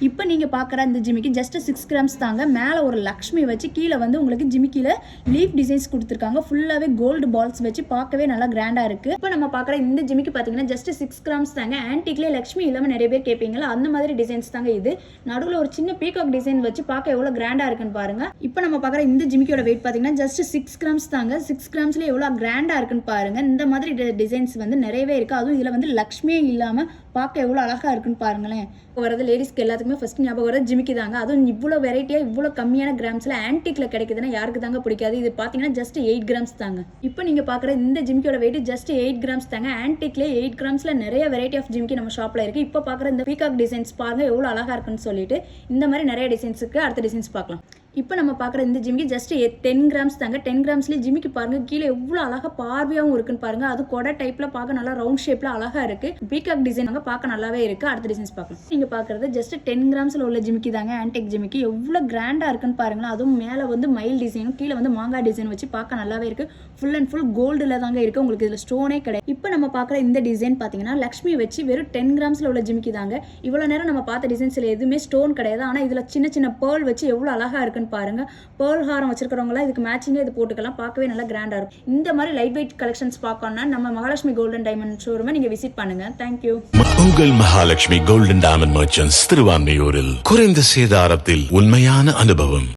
இப்போ நீங்கள் பார்க்குற இந்த ஜிமிக்கி ஜஸ்ட் 6 கிராம்ஸ் தாங்க. மேலே ஒரு லக்ஷ்மி வச்சு கீழே வந்து உங்களுக்கு ஜிமிக்கியில் லீஃப் டிசைன்ஸ் கொடுத்துருக்காங்க. ஃபுல்லாகவே கோல்டு பால்ஸ் வச்சு பார்க்கவே நல்லா கிராண்டாக இருக்குது. இப்போ நம்ம பார்க்குற இந்த ஜிமிக்கி பார்த்தீங்கன்னா ஜஸ்ட் 6 கிராம்ஸ் தாங்க. ஆன்டிக்லேயே லக்ஷ்மி இல்லாமல் நிறைய பேர் கேட்பீங்களா, அந்த மாதிரி டிசைன்ஸ் தாங்க இது. நடுவில் ஒரு சின்ன பீகாக் டிசைன் வச்சு பார்க்க எவ்வளோ கிராண்டாக இருக்குன்னு பாருங்க. இப்போ நம்ம பார்க்குற இந்த ஜிமிக்கியோட வெயிட் பார்த்தீங்கன்னா ஜஸ்ட் 6 கிராம்ஸ் தாங்க. 6 கிராம்ஸ்ல எவ்வளோ கிராண்டாக இருக்குன்னு பாருங்க. இந்த மாதிரி டிசைன்ஸ் வந்து நிறையவே இருக்குது. அதுவும் இதில் வந்து லக்ஷ்மியே இல்லாமல் பார்க்க எவ்வளோ அழகாக இருக்குன்னு பாருங்களேன். இப்போ வரது லேடிஸ்க்கு எல்லாத்துக்குமே ஃபர்ஸ்ட் ஞாபகம் வரது ஜிமிக்கி தாங்க. அதுவும் இவ்வளோ வெரைட்டியாக இவ்வளோ கம்மியான கிராம்ஸில் ஆன்டிக்ல கிடைக்குதுன்னா யாருக்கு தாங்க பிடிக்காது. இது பார்த்தீங்கன்னா ஜஸ்ட் 8 கிராம்ஸ் தாங்க. இப்போ நீங்கள் பார்க்குற இந்த ஜிமிக்கியோட வெயிட் ஜஸ்ட் 8 கிராம்ஸ் தாங்க. ஆன்டிக்லேயே 8 கிராம்ஸில் நிறைய வெரைட்டி ஆஃப் ஜிமிக்கி நம்ம ஷாப்பில் இருக்குது. இப்போ பார்க்குற இந்த பீகாக் டிசைன்ஸ் பாருங்க எவ்வளோ அழகாக இருக்குன்னு சொல்லிட்டு. இந்த மாதிரி நிறைய டிசைன்ஸுக்கு அடுத்த டிசைன்ஸ் பார்க்கலாம். இப்போ நம்ம பார்க்குற இந்த ஜிமிக்கி ஜஸ்ட் 10 கிராம்ஸ் தாங்க. 10 கிராம்ஸ்லேயே ஜிமிக்கி பாருங்க கீழே எவ்வளோ அழகாக பார்வையாகவும் இருக்குன்னு பாருங்க. அது கொடை டைப்ல பார்க்க நல்லா ரவுண்ட் ஷேப்ல அழகா இருக்கு. பீகாக் டிசைன் பார்க்க நல்லாவே இருக்கு. அடுத்த டிசைன்ஸ் பார்க்கலாம். நீங்க பார்க்குறது ஜஸ்ட் 10 கிராம்ஸ்ல உள்ள ஜிமிக்கி தாங்க. ஆன்டிக் ஜிமிக்கி எவ்வளோ கிராண்டா இருக்குன்னு பாருங்களேன். அதுவும் மேலே வந்து மயில் டிசைனும் கீழே வந்து மாங்காய் டிசைன் வச்சு பார்க்க நல்லாவே இருக்கு. ஃபுல் அண்ட் ஃபுல் கோல்டுல தாங்க இருக்கு. உங்களுக்கு இதுல ஸ்டோனே கிடையாது. இப்போ நம்ம பார்க்குற இந்த டிசைன் பார்த்தீங்கன்னா லக்ஷ்மி வச்சு வெறும் 10 கிராம்ஸ்ல உள்ள ஜிமிக்கி தாங்க. இவ்வளோ நேரம் நம்ம பார்த்த டிசைன்ஸ்ல எதுவுமே ஸ்டோன் கிடையாது. ஆனால் இதுல சின்ன சின்ன பேர்ல் வச்சு எவ்வளோ அழகா இருக்குன்னு பாருங்க. பேர்ல் ஹாரம் வச்சிருக்கிறவங்களா இதுக்கு மேட்சிங்காக இது போட்டுக்கலாம். பார்க்கவே நல்லா கிராண்டா இருக்கும். இந்த மாதிரி லைட் வெயிட் கலெக்ஷன்ஸ் பார்க்கணும்னா நம்ம மகாலட்சுமி கோல்டன் டைமண்ட் ஷோரூமை நீங்க விசிட் பண்ணுங்க. தேங்க்யூ. உங்கள் மகாலட்சுமி கோல்டன் டைமண்ட் மர்ச்சன்ட்ஸ் திருவான்மையூரில் குறைந்த சேதாரத்தில் உண்மையான அனுபவம்.